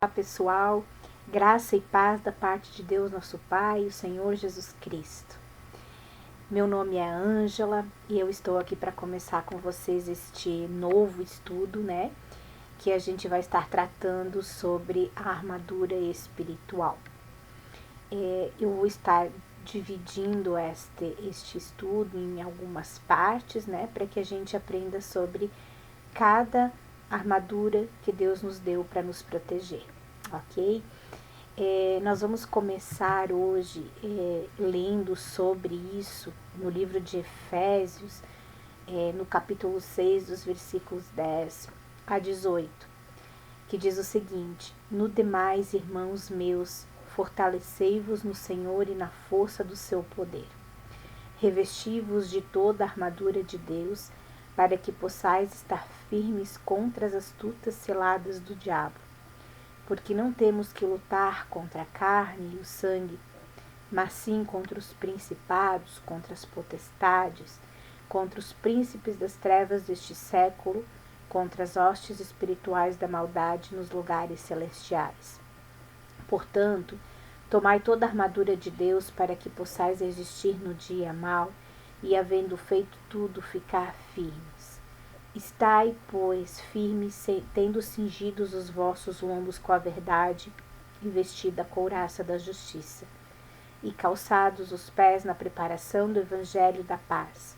Olá pessoal, graça e paz da parte de Deus nosso Pai, o Senhor Jesus Cristo. Meu nome é Ângela e eu estou aqui para começar com vocês este novo estudo, que a gente vai estar tratando sobre a armadura espiritual. Eu vou estar dividindo este estudo em algumas partes, para que a gente aprenda sobre cada armadura que Deus nos deu para nos proteger, ok? Nós vamos começar hoje lendo sobre isso no livro de Efésios, no capítulo 6, dos versículos 10 a 18, que diz o seguinte: No demais, irmãos meus, fortalecei-vos no Senhor e na força do seu poder. Revesti-vos de toda a armadura de Deus, para que possais estar firmes contra as astutas ciladas do diabo. Porque não temos que lutar contra a carne e o sangue, mas sim contra os principados, contra as potestades, contra os príncipes das trevas deste século, contra as hostes espirituais da maldade nos lugares celestiais. Portanto, tomai toda a armadura de Deus para que possais resistir no dia mau e, havendo feito tudo, ficar firmes. Estai, pois, firmes, tendo cingidos os vossos lombos com a verdade, e vestida a couraça da justiça, e calçados os pés na preparação do evangelho da paz,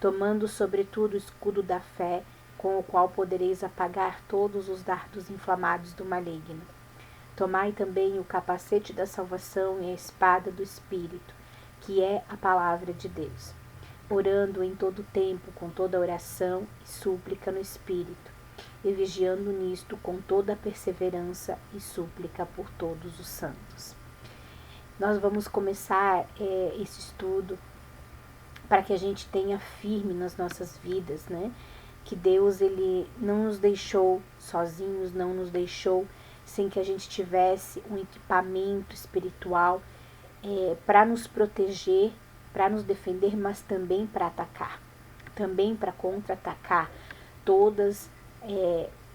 tomando sobretudo o escudo da fé, com o qual podereis apagar todos os dardos inflamados do maligno. Tomai também o capacete da salvação e a espada do Espírito, que é a palavra de Deus, orando em todo tempo com toda oração e súplica no Espírito, e vigiando nisto com toda a perseverança e súplica por todos os santos. Nós vamos começar esse estudo para que a gente tenha firme nas nossas vidas, que Deus ele não nos deixou sozinhos, não nos deixou sem que a gente tivesse um equipamento espiritual para nos proteger, para nos defender, mas também para atacar, também para contra-atacar todas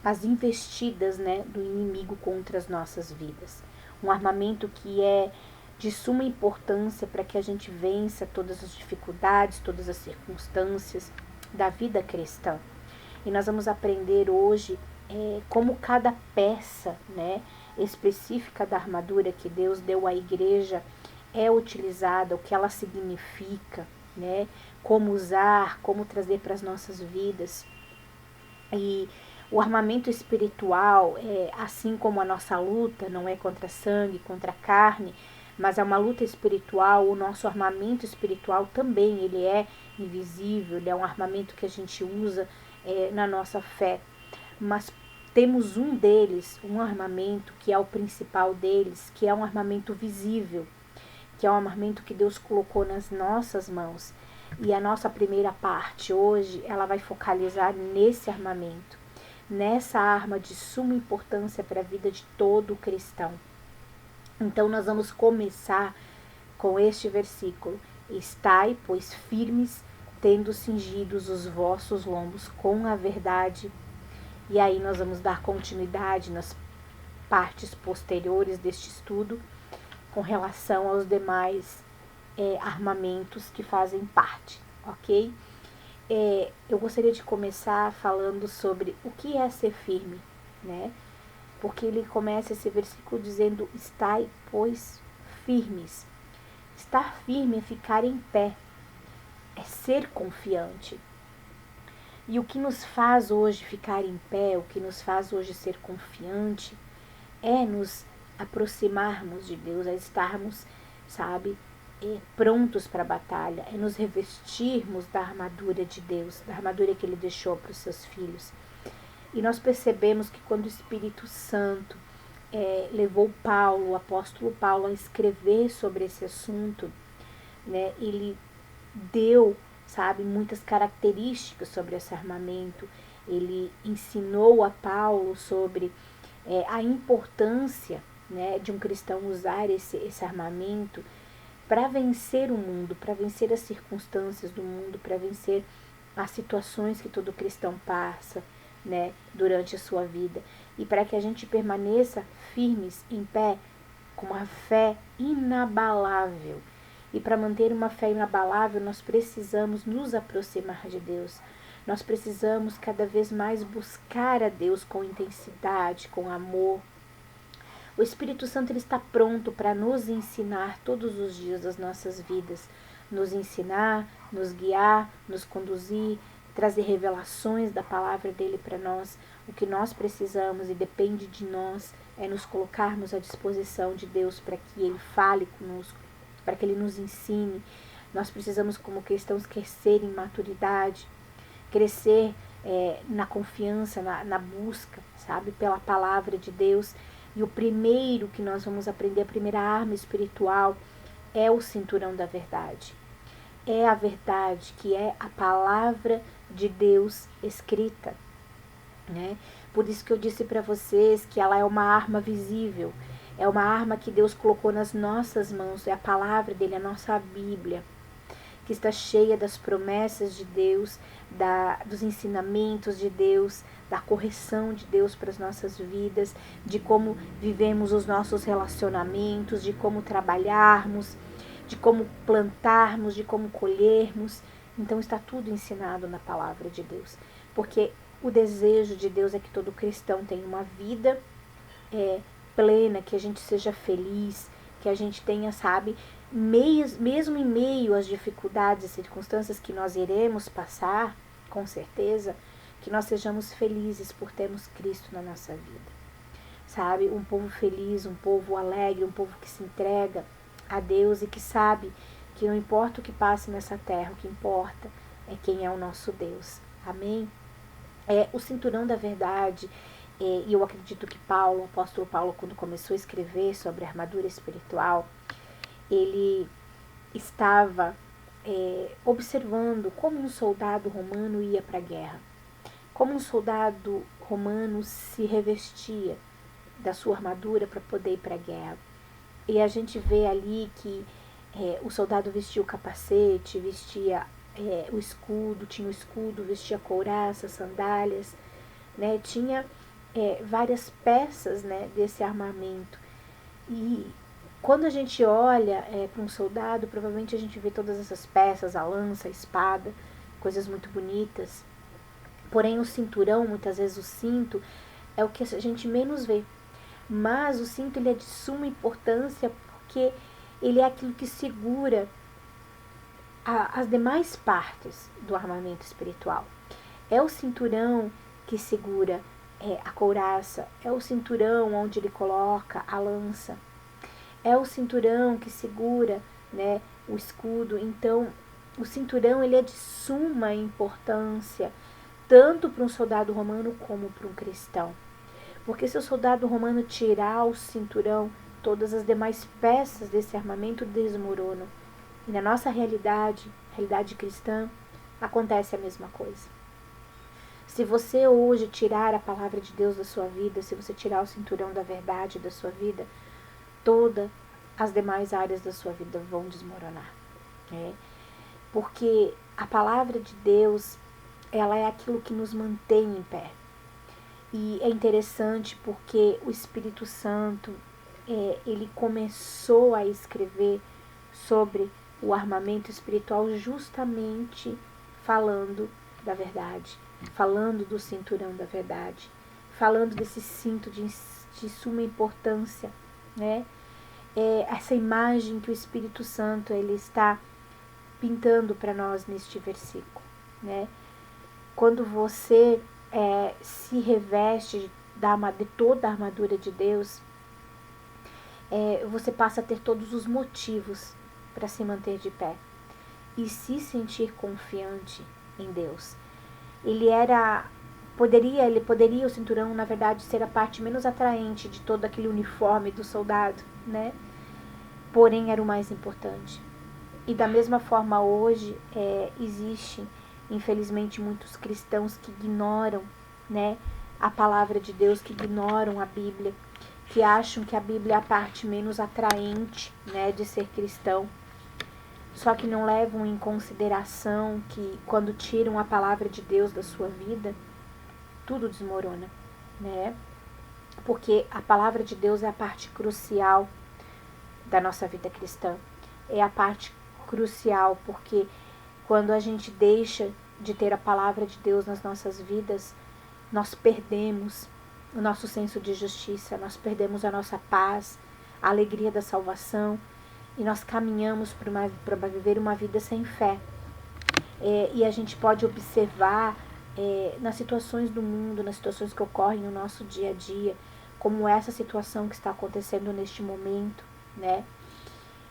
as investidas do inimigo contra as nossas vidas. Um armamento que é de suma importância para que a gente vença todas as dificuldades, todas as circunstâncias da vida cristã. E nós vamos aprender hoje como cada peça específica da armadura que Deus deu à igreja é utilizada, o que ela significa, como usar, como trazer para as nossas vidas. E o armamento espiritual, assim como a nossa luta, não é contra sangue, contra carne, mas é uma luta espiritual. O nosso armamento espiritual também, ele é invisível, ele é um armamento que a gente usa na nossa fé. Mas temos um deles, um armamento que é o principal deles, que é um armamento visível, que é um armamento que Deus colocou nas nossas mãos. E a nossa primeira parte hoje, ela vai focalizar nesse armamento, nessa arma de suma importância para a vida de todo cristão. Então nós vamos começar com este versículo: Estai, pois, firmes, tendo cingidos os vossos lombos com a verdade. E aí nós vamos dar continuidade nas partes posteriores deste estudo com relação aos demais armamentos que fazem parte, ok? Eu gostaria de começar falando sobre o que é ser firme, porque ele começa esse versículo dizendo: Estai, pois, firmes. Estar firme é ficar em pé, é ser confiante. E o que nos faz hoje ficar em pé, o que nos faz hoje ser confiante, é nos aproximarmos de Deus, é estarmos, prontos para a batalha, é nos revestirmos da armadura de Deus, da armadura que Ele deixou para os seus filhos. E nós percebemos que quando o Espírito Santo levou Paulo, o apóstolo Paulo, a escrever sobre esse assunto, ele deu, muitas características sobre esse armamento. Ele ensinou a Paulo sobre a importância de um cristão usar esse armamento para vencer o mundo, para vencer as circunstâncias do mundo, para vencer as situações que todo cristão passa, durante a sua vida. e para que a gente permaneça firmes, em pé, com uma fé inabalável. E para manter uma fé inabalável, nós precisamos nos aproximar de Deus. Nós precisamos cada vez mais buscar a Deus com intensidade, com amor. O Espírito Santo ele está pronto para nos ensinar todos os dias das nossas vidas. Nos ensinar, nos guiar, nos conduzir, trazer revelações da palavra dele para nós. O que nós precisamos e depende de nós é nos colocarmos à disposição de Deus para que ele fale conosco, para que ele nos ensine. Nós precisamos, como cristãos, crescer em maturidade, crescer na confiança, na busca, sabe, pela palavra de Deus. E o primeiro que nós vamos aprender, a primeira arma espiritual, é o cinturão da verdade. É a verdade, que é a palavra de Deus escrita, né? Por isso que eu disse para vocês que ela é uma arma visível, é uma arma que Deus colocou nas nossas mãos, é a palavra dele, a nossa Bíblia, que está cheia das promessas de Deus, dos ensinamentos de Deus, da correção de Deus para as nossas vidas, de como vivemos os nossos relacionamentos, de como trabalharmos, de como plantarmos, de como colhermos. Então está tudo ensinado na palavra de Deus, porque o desejo de Deus é que todo cristão tenha uma vida plena, que a gente seja feliz, que a gente tenha, sabe, mesmo em meio às dificuldades e circunstâncias que nós iremos passar, com certeza, que nós sejamos felizes por termos Cristo na nossa vida, sabe, um povo feliz, um povo alegre, um povo que se entrega a Deus e que sabe que não importa o que passe nessa terra, o que importa é quem é o nosso Deus, amém? O cinturão da verdade, e eu acredito que o apóstolo Paulo, quando começou a escrever sobre a armadura espiritual, ele estava observando como um soldado romano ia para a guerra, como um soldado romano se revestia da sua armadura para poder ir para a guerra. E a gente vê ali que o soldado vestia o capacete, vestia o escudo, tinha o escudo, vestia couraça, sandálias, né? Tinha várias peças, né, desse armamento. E quando a gente olha para um soldado, provavelmente a gente vê todas essas peças, a lança, a espada, coisas muito bonitas. Porém o cinturão, muitas vezes o cinto, é o que a gente menos vê. Mas o cinto ele é de suma importância porque ele é aquilo que segura as demais partes do armamento espiritual. É o cinturão que segura a couraça, é o cinturão onde ele coloca a lança, é o cinturão que segura, né, o escudo. Então, o cinturão ele é de suma importância, tanto para um soldado romano como para um cristão. Porque se o soldado romano tirar o cinturão, todas as demais peças desse armamento desmoronam. E na nossa realidade cristã, acontece a mesma coisa. Se você hoje tirar a palavra de Deus da sua vida, se você tirar o cinturão da verdade da sua vida, todas as demais áreas da sua vida vão desmoronar. Porque a palavra de Deus, ela é aquilo que nos mantém em pé. E é interessante porque o Espírito Santo, ele começou a escrever sobre o armamento espiritual justamente falando da verdade, falando do cinturão da verdade, falando desse cinto de suma importância, né? Essa imagem que o Espírito Santo ele está pintando para nós neste versículo, né? Quando você se reveste de toda a armadura de Deus, você passa a ter todos os motivos para se manter de pé e se sentir confiante em Deus. Ele poderia o cinturão, na verdade, ser a parte menos atraente de todo aquele uniforme do soldado, né? Porém, era o mais importante. E da mesma forma, hoje, existe, infelizmente, muitos cristãos que ignoram, né, a palavra de Deus, que ignoram a Bíblia, que acham que a Bíblia é a parte menos atraente, né, de ser cristão. Só que não levam em consideração que quando tiram a palavra de Deus da sua vida, tudo desmorona, né? porque a palavra de Deus é a parte crucial da nossa vida cristã. É a parte crucial, porque quando a gente deixa de ter a palavra de Deus nas nossas vidas, nós perdemos o nosso senso de justiça, nós perdemos a nossa paz, a alegria da salvação, e nós caminhamos para viver uma vida sem fé. E a gente pode observar nas situações do mundo, nas situações que ocorrem no nosso dia a dia, como essa situação que está acontecendo neste momento, né?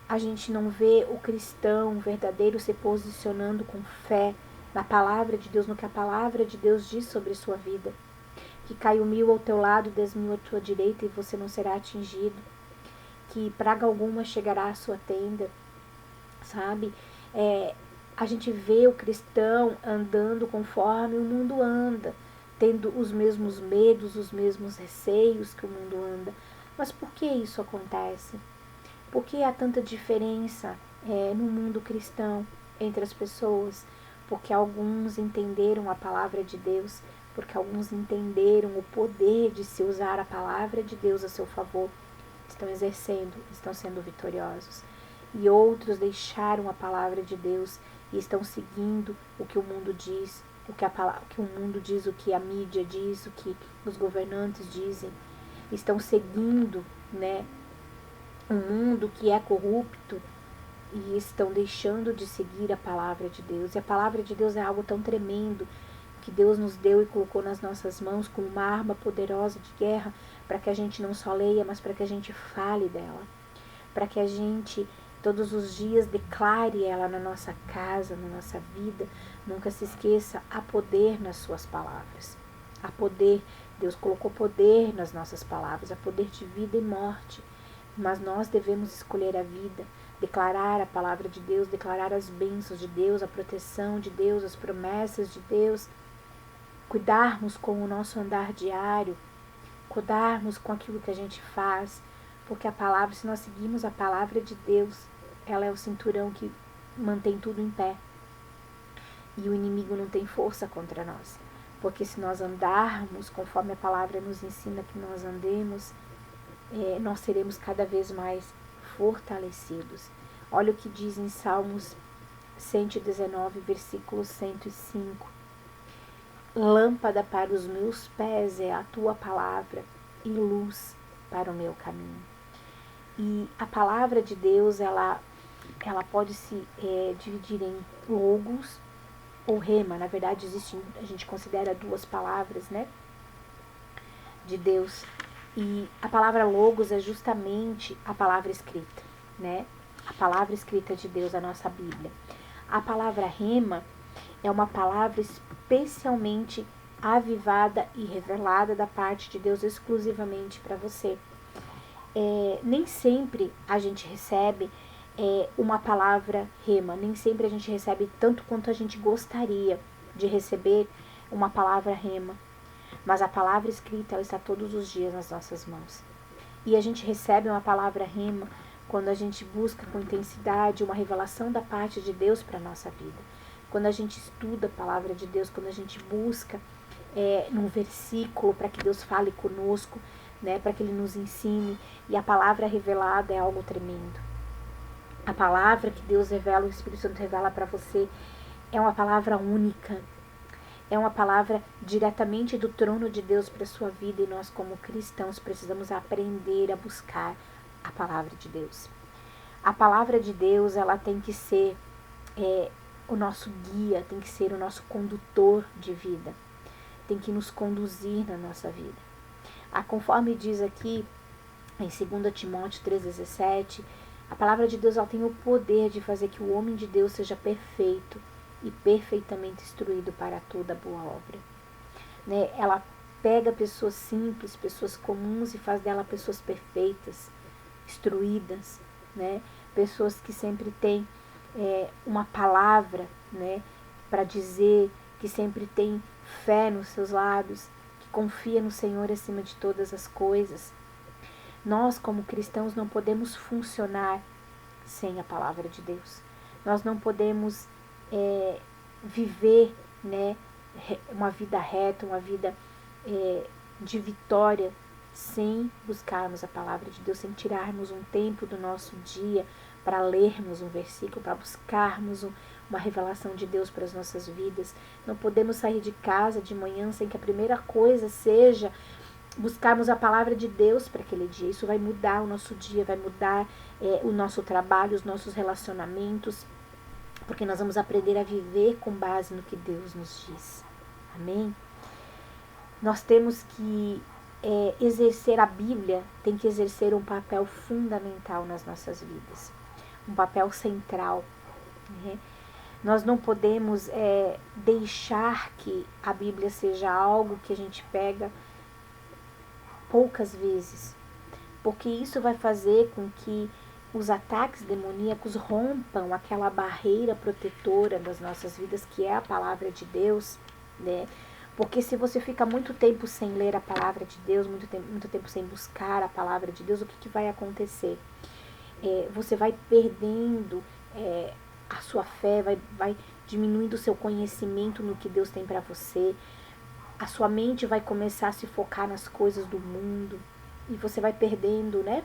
A gente não vê o cristão verdadeiro se posicionando com fé na palavra de Deus, no que a palavra de Deus diz sobre sua vida. Que caiu 1000 ao teu lado, 10.000 à tua direita e você não será atingido. Que praga alguma chegará à sua tenda, sabe? A gente vê o cristão andando conforme o mundo anda, tendo os mesmos medos, os mesmos receios que o mundo anda. Mas por que isso acontece? Por que há tanta diferença no mundo cristão entre as pessoas? Porque alguns entenderam a palavra de Deus, porque alguns entenderam o poder de se usar a palavra de Deus a seu favor, estão exercendo, estão sendo vitoriosos. E outros deixaram a palavra de Deus e estão seguindo o que o mundo diz, o que o mundo diz, o que a mídia diz, o que os governantes dizem. Estão seguindo, né, um mundo que é corrupto e estão deixando de seguir a palavra de Deus. E a palavra de Deus é algo tão tremendo que Deus nos deu e colocou nas nossas mãos como uma arma poderosa de guerra, para que a gente não só leia, mas para que a gente fale dela, para que a gente todos os dias declare ela na nossa casa, na nossa vida. Nunca se esqueça, há poder nas suas palavras. Há poder, Deus colocou poder nas nossas palavras, há poder de vida e morte. Mas nós devemos escolher a vida, declarar a palavra de Deus, declarar as bênçãos de Deus, a proteção de Deus, as promessas de Deus, cuidarmos com o nosso andar diário, cuidarmos com aquilo que a gente faz, porque a palavra, se nós seguirmos a palavra de Deus, ela é o cinturão que mantém tudo em pé. E o inimigo não tem força contra nós. Porque se nós andarmos conforme a palavra nos ensina que nós andemos, nós seremos cada vez mais fortalecidos. Olha o que diz em Salmos 119, versículo 105. Lâmpada para os meus pés é a tua palavra e luz para o meu caminho. E a palavra de Deus, ela pode se dividir em logos ou rema. Na verdade, a gente considera duas palavras, né, de Deus. E a palavra logos é justamente a palavra escrita, né? A palavra escrita de Deus, a nossa Bíblia. A palavra rema é uma palavra especialmente avivada e revelada da parte de Deus exclusivamente para você. Nem sempre a gente recebe uma palavra rema, nem sempre a gente recebe tanto quanto a gente gostaria de receber uma palavra rema. Mas a palavra escrita, ela está todos os dias nas nossas mãos. E a gente recebe uma palavra rema quando a gente busca com intensidade uma revelação da parte de Deus para a nossa vida. Quando a gente estuda a palavra de Deus, quando a gente busca num versículo para que Deus fale conosco, né, para que Ele nos ensine. E a palavra revelada é algo tremendo. A palavra que Deus revela, o Espírito Santo revela para você, é uma palavra única. É uma palavra diretamente do trono de Deus para a sua vida, e nós como cristãos precisamos aprender a buscar a palavra de Deus. A palavra de Deus, ela tem que ser o nosso guia, tem que ser o nosso condutor de vida, tem que nos conduzir na nossa vida. Conforme diz aqui em 2 Timóteo 3,17, a palavra de Deus, ela tem o poder de fazer que o homem de Deus seja perfeito e perfeitamente instruído para toda boa obra. Né? Ela pega pessoas simples, pessoas comuns, e faz dela pessoas perfeitas, instruídas, né? Pessoas que sempre têm uma palavra, né, para dizer, que sempre tem fé nos seus lábios, que confia no Senhor acima de todas as coisas. Nós, como cristãos, não podemos funcionar sem a palavra de Deus. Nós não podemos viver, né, uma vida reta, uma vida de vitória, sem buscarmos a palavra de Deus, sem tirarmos um tempo do nosso dia para lermos um versículo, para buscarmos uma revelação de Deus para as nossas vidas. Não podemos sair de casa de manhã sem que a primeira coisa seja buscarmos a palavra de Deus para aquele dia. Isso vai mudar o nosso dia, vai mudar o nosso trabalho, os nossos relacionamentos, porque nós vamos aprender a viver com base no que Deus nos diz. Amém? Nós temos que exercer a Bíblia, tem que exercer um papel fundamental nas nossas vidas, um papel central, né? Nós não podemos deixar que a Bíblia seja algo que a gente pega poucas vezes, porque isso vai fazer com que os ataques demoníacos rompam aquela barreira protetora das nossas vidas, que é a palavra de Deus, né? Porque se você fica muito tempo sem ler a palavra de Deus, muito tempo sem buscar a palavra de Deus, o que vai acontecer? Você vai perdendo a sua fé, vai diminuindo o seu conhecimento no que Deus tem para você. A sua mente vai começar a se focar nas coisas do mundo e você vai perdendo, né,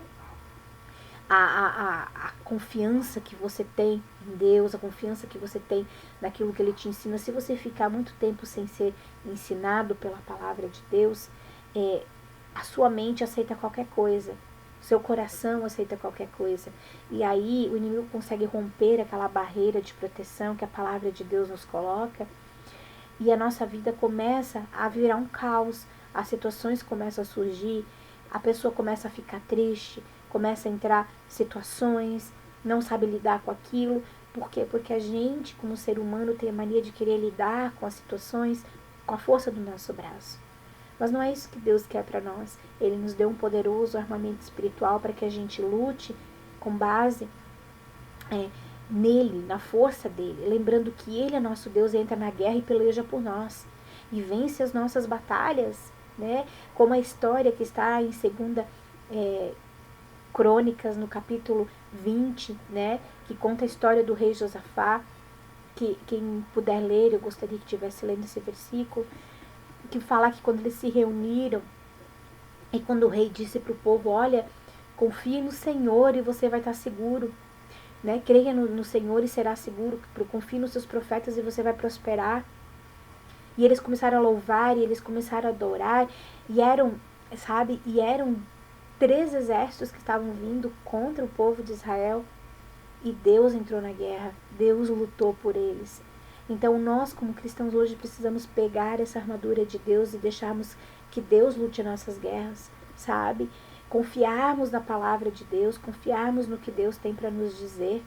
a confiança que você tem em Deus, a confiança que você tem naquilo que Ele te ensina. Se você ficar muito tempo sem ser ensinado pela palavra de Deus, a sua mente aceita qualquer coisa, seu coração aceita qualquer coisa, e aí o inimigo consegue romper aquela barreira de proteção que a palavra de Deus nos coloca, e a nossa vida começa a virar um caos, as situações começam a surgir, a pessoa começa a ficar triste, começa a entrar situações, não sabe lidar com aquilo. Por quê? Porque a gente, como ser humano, tem a mania de querer lidar com as situações com a força do nosso braço. Mas não é isso que Deus quer para nós. Ele nos deu um poderoso armamento espiritual para que a gente lute com base nele, na força dele, lembrando que ele é nosso Deus e entra na guerra e peleja por nós e vence as nossas batalhas, né? Como a história que está em 2 Crônicas, no capítulo 20, né? Que conta a história do rei Josafá, que quem puder ler, eu gostaria que estivesse lendo esse versículo, que fala que quando eles se reuniram e quando o rei disse para o povo, olha, confie no Senhor e você vai estar seguro, né? Creia no Senhor e será seguro, confie nos seus profetas e você vai prosperar. E eles começaram a louvar, e eles começaram a adorar, e eram 3 exércitos que estavam vindo contra o povo de Israel, e Deus entrou na guerra, Deus lutou por eles. Então nós, como cristãos, hoje precisamos pegar essa armadura de Deus e deixarmos que Deus lute nossas guerras, sabe? Confiarmos na palavra de Deus, confiarmos no que Deus tem para nos dizer,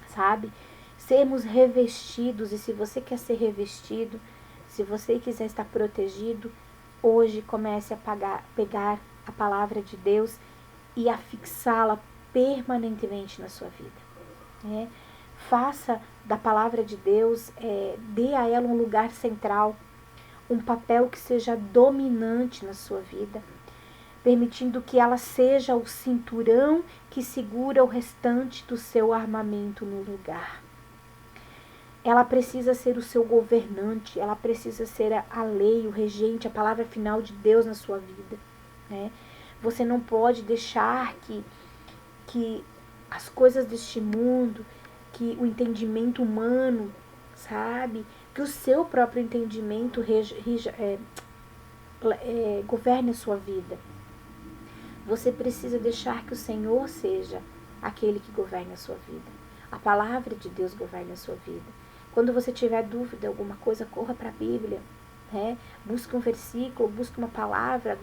sabe? Sermos revestidos, e se você quer ser revestido, se você quiser estar protegido, hoje comece a pegar a palavra de Deus e a fixá-la permanentemente na sua vida, né? Faça da palavra de Deus, dê a ela um lugar central, um papel que seja dominante na sua vida, permitindo que ela seja o cinturão que segura o restante do seu armamento no lugar. Ela precisa ser o seu governante, ela precisa ser a lei, o regente, a palavra final de Deus na sua vida, né? Você não pode deixar que as coisas deste mundo, que o entendimento humano, sabe? Que o seu próprio entendimento governe a sua vida. Você precisa deixar que o Senhor seja aquele que governe a sua vida. A palavra de Deus governe a sua vida. Quando você tiver dúvida, alguma coisa, corra para a Bíblia, né? Busque um versículo, busque uma palavra,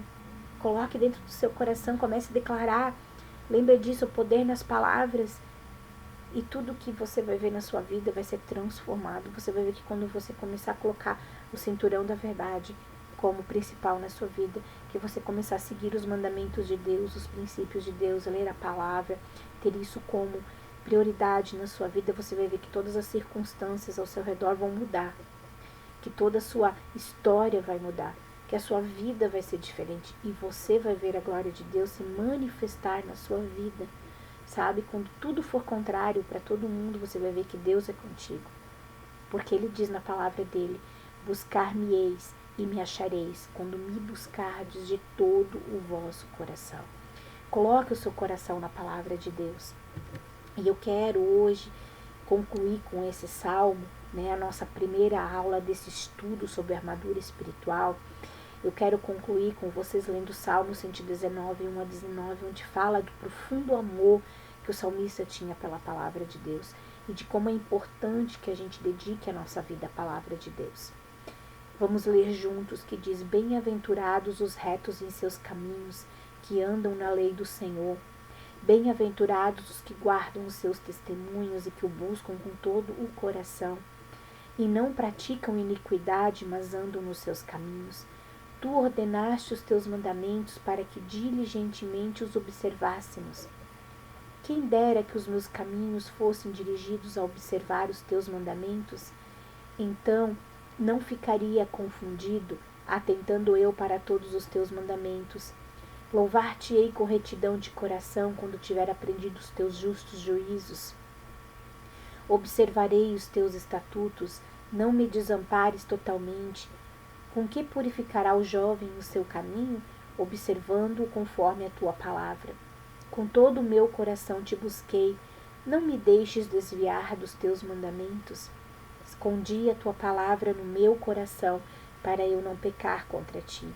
coloque dentro do seu coração, comece a declarar. Lembre disso, o poder nas palavras. E tudo que você vai ver na sua vida vai ser transformado. Você vai ver que quando você começar a colocar o cinturão da verdade como principal na sua vida, que você começar a seguir os mandamentos de Deus, os princípios de Deus, ler a palavra, ter isso como prioridade na sua vida, você vai ver que todas as circunstâncias ao seu redor vão mudar, que toda a sua história vai mudar, que a sua vida vai ser diferente e você vai ver a glória de Deus se manifestar na sua vida. Sabe, quando tudo for contrário para todo mundo, você vai ver que Deus é contigo. Porque Ele diz na palavra dele, buscar-me-eis e me achareis quando me buscardes de todo o vosso coração. Coloque o seu coração na palavra de Deus. E eu quero hoje concluir com esse salmo, a nossa primeira aula desse estudo sobre armadura espiritual. Eu quero concluir com vocês lendo o Salmo 119, 1 a 19, onde fala do profundo amor que o salmista tinha pela palavra de Deus e de como é importante que a gente dedique a nossa vida à palavra de Deus. Vamos ler juntos, que diz: Bem-aventurados os retos em seus caminhos, que andam na lei do Senhor. Bem-aventurados os que guardam os seus testemunhos e que o buscam com todo o coração. E não praticam iniquidade, mas andam nos seus caminhos. Tu ordenaste os teus mandamentos para que diligentemente os observássemos. Quem dera que os meus caminhos fossem dirigidos a observar os teus mandamentos? Então não ficaria confundido, atentando eu para todos os teus mandamentos. Louvar-te-ei com retidão de coração quando tiver aprendido os teus justos juízos. Observarei os teus estatutos, não me desampares totalmente. Com que purificará o jovem o seu caminho? Observando-o conforme a tua palavra. Com todo o meu coração te busquei, não me deixes desviar dos teus mandamentos. Escondi a tua palavra no meu coração, para eu não pecar contra ti.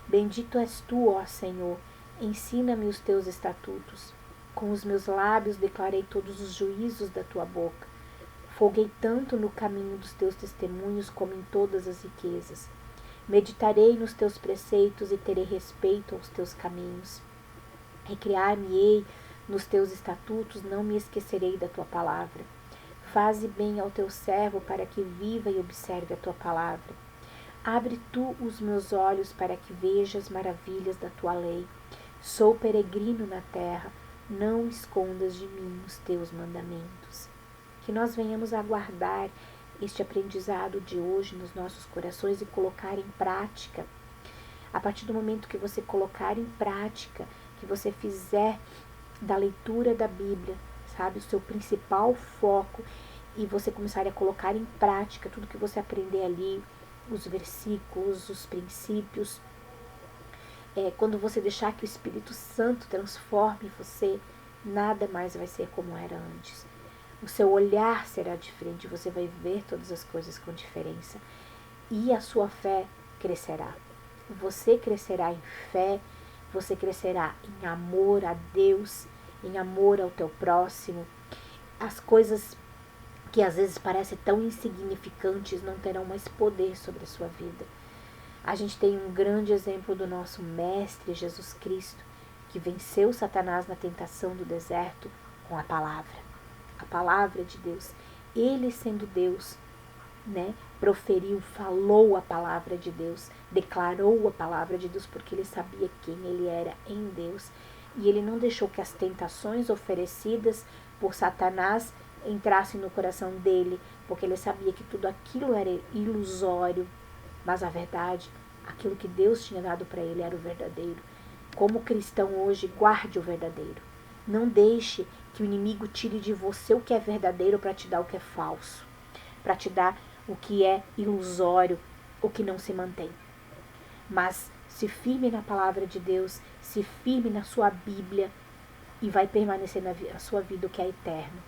Bendito és tu, ó Senhor, ensina-me os teus estatutos. Com os meus lábios declarei todos os juízos da tua boca. Folguei tanto no caminho dos teus testemunhos como em todas as riquezas. Meditarei nos teus preceitos e terei respeito aos teus caminhos. Recriar-me-ei nos teus estatutos, não me esquecerei da tua palavra. Faze bem ao teu servo para que viva e observe a tua palavra. Abre tu os meus olhos para que veja as maravilhas da tua lei. Sou peregrino na terra, não escondas de mim os teus mandamentos. Que nós venhamos a guardar este aprendizado de hoje nos nossos corações e colocar em prática. A partir do momento que você colocar em prática, que você fizer da leitura da Bíblia, o seu principal foco, e você começar a colocar em prática tudo que você aprender ali, os versículos, os princípios, quando você deixar que o Espírito Santo transforme você, nada mais vai ser como era antes. O seu olhar será diferente, você vai ver todas as coisas com diferença e a sua fé crescerá. Você crescerá em fé, você crescerá em amor a Deus, em amor ao teu próximo. As coisas que às vezes parecem tão insignificantes não terão mais poder sobre a sua vida. A gente tem um grande exemplo do nosso Mestre Jesus Cristo, que venceu Satanás na tentação do deserto com a palavra de Deus. Ele, sendo Deus, proferiu, falou a palavra de Deus, declarou a palavra de Deus, porque ele sabia quem ele era em Deus. E ele não deixou que as tentações oferecidas por Satanás entrassem no coração dele, porque ele sabia que tudo aquilo era ilusório, mas a verdade, aquilo que Deus tinha dado para ele era o verdadeiro. Como cristão hoje, guarde o verdadeiro. Não deixe que o inimigo tire de você o que é verdadeiro para te dar o que é falso, para te dar o que é ilusório, o que não se mantém. Mas se firme na palavra de Deus, se firme na sua Bíblia e vai permanecer na sua vida o que é eterno.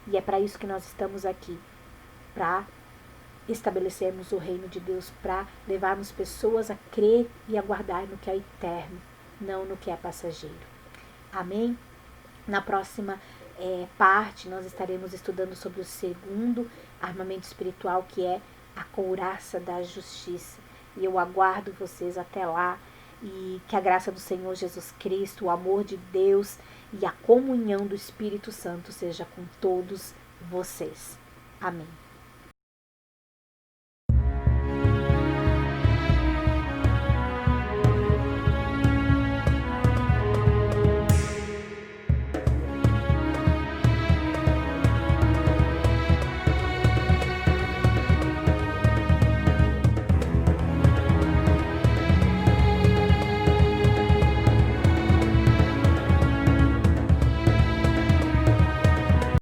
E é para isso que nós estamos aqui, para estabelecermos o reino de Deus, para levarmos pessoas a crer e a guardar no que é eterno, não no que é passageiro. Amém? Na próxima parte, nós estaremos estudando sobre o segundo armamento espiritual, que é a couraça da justiça. E eu aguardo vocês até lá, e que a graça do Senhor Jesus Cristo, o amor de Deus e a comunhão do Espírito Santo seja com todos vocês. Amém.